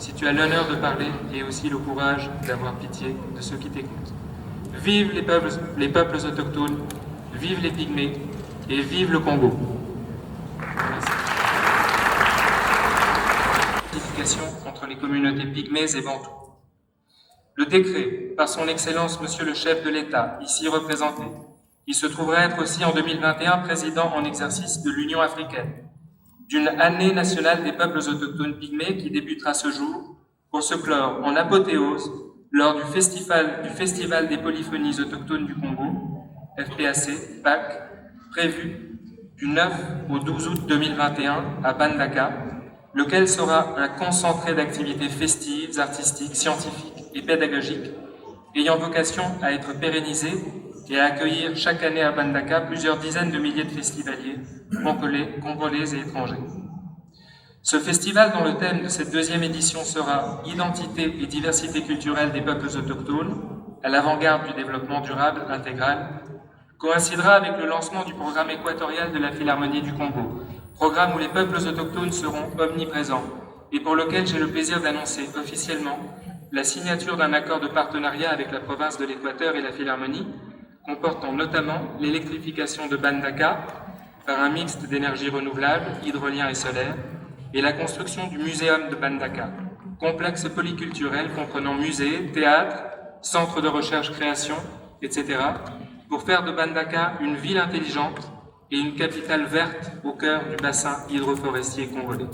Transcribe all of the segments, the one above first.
si tu as l'honneur de parler et aussi le courage d'avoir pitié de ceux qui t'écoutent. Vive les peuples autochtones, vive les Pygmées et vive le Congo. Merci. Contre les communautés pygmées et bantoues. Le décret, par son Excellence Monsieur le chef de l'État, ici représenté, qui se trouverait être aussi en 2021 président en exercice de l'Union africaine, d'une année nationale des peuples autochtones pygmées qui débutera ce jour pour se clore en apothéose lors du Festival des polyphonies autochtones du Congo, FPAC, PAC, prévu du 9 au 12 août 2021 à Bandaka, lequel sera un concentré d'activités festives, artistiques, scientifiques et pédagogiques, ayant vocation à être pérennisé et à accueillir chaque année à Bandaka plusieurs dizaines de milliers de festivaliers, congolais et étrangers. Ce festival, dont le thème de cette deuxième édition sera « Identité et diversité culturelle des peuples autochtones, à l'avant-garde du développement durable intégral », coïncidera avec le lancement du programme équatorial de la Philharmonie du Congo, programme où les peuples autochtones seront omniprésents et pour lequel j'ai le plaisir d'annoncer officiellement la signature d'un accord de partenariat avec la province de l'Équateur et la Philharmonie, comportant notamment l'électrification de Bandaka par un mixte d'énergie renouvelable, hydrolien et solaire, et la construction du Muséum de Bandaka, complexe polyculturel comprenant musée, théâtre, centre de recherche-création, etc., pour faire de Bandaka une ville intelligente et une capitale verte au cœur du bassin hydroforestier congolais.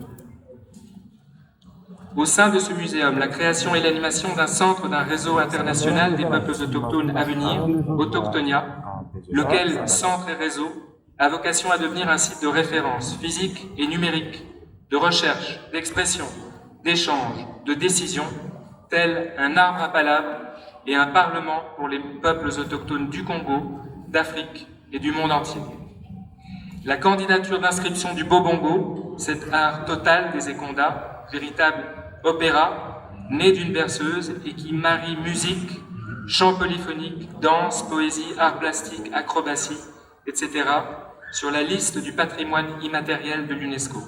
Au sein de ce muséum, la création et l'animation d'un centre d'un réseau international des peuples autochtones à venir, Autochtonia, lequel, centre et réseau, a vocation à devenir un site de référence physique et numérique, de recherche, d'expression, d'échange, de décision, tel un arbre à palabres et un parlement pour les peuples autochtones du Congo, d'Afrique et du monde entier. La candidature d'inscription du Bobongo, cet art total des Ekonda, véritable opéra, né d'une berceuse et qui marie musique, chant polyphonique, danse, poésie, art plastique, acrobatie, etc., sur la liste du patrimoine immatériel de l'UNESCO.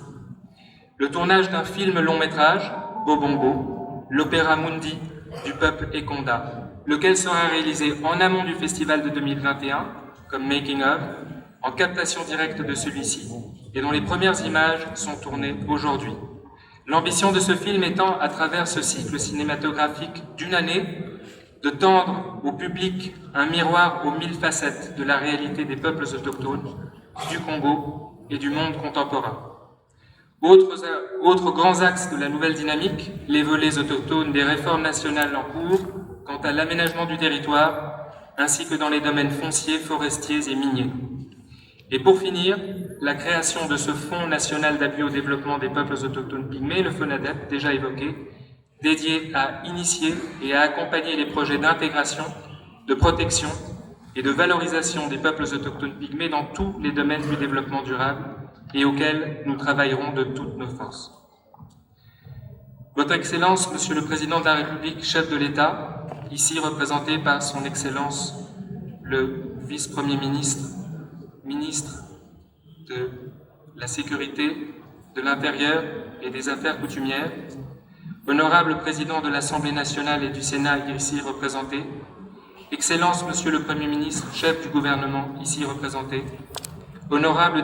Le tournage d'un film long-métrage, Bobongo, l'opéra Mundi du peuple Ekonda, lequel sera réalisé en amont du festival de 2021, comme making-of, en captation directe de celui-ci, et dont les premières images sont tournées aujourd'hui. L'ambition de ce film étant, à travers ce cycle cinématographique d'une année, de tendre au public un miroir aux 1000 facettes de la réalité des peuples autochtones, du Congo et du monde contemporain. Autres grands axes de la nouvelle dynamique, les volets autochtones des réformes nationales en cours quant à l'aménagement du territoire, ainsi que dans les domaines fonciers, forestiers et miniers. Et pour finir, la création de ce Fonds national d'appui au développement des peuples autochtones pygmées, le FONADEP, déjà évoqué, dédié à initier et à accompagner les projets d'intégration, de protection et de valorisation des peuples autochtones pygmées dans tous les domaines du développement durable et auxquels nous travaillerons de toutes nos forces. Votre Excellence, Monsieur le Président de la République, chef de l'État, ici représenté par son Excellence le Vice-Premier ministre, ministre de la Sécurité, de l'Intérieur et des Affaires coutumières, honorable Président de l'Assemblée nationale et du Sénat ici représenté, Excellence Monsieur le Premier ministre, chef du gouvernement ici représenté, honorable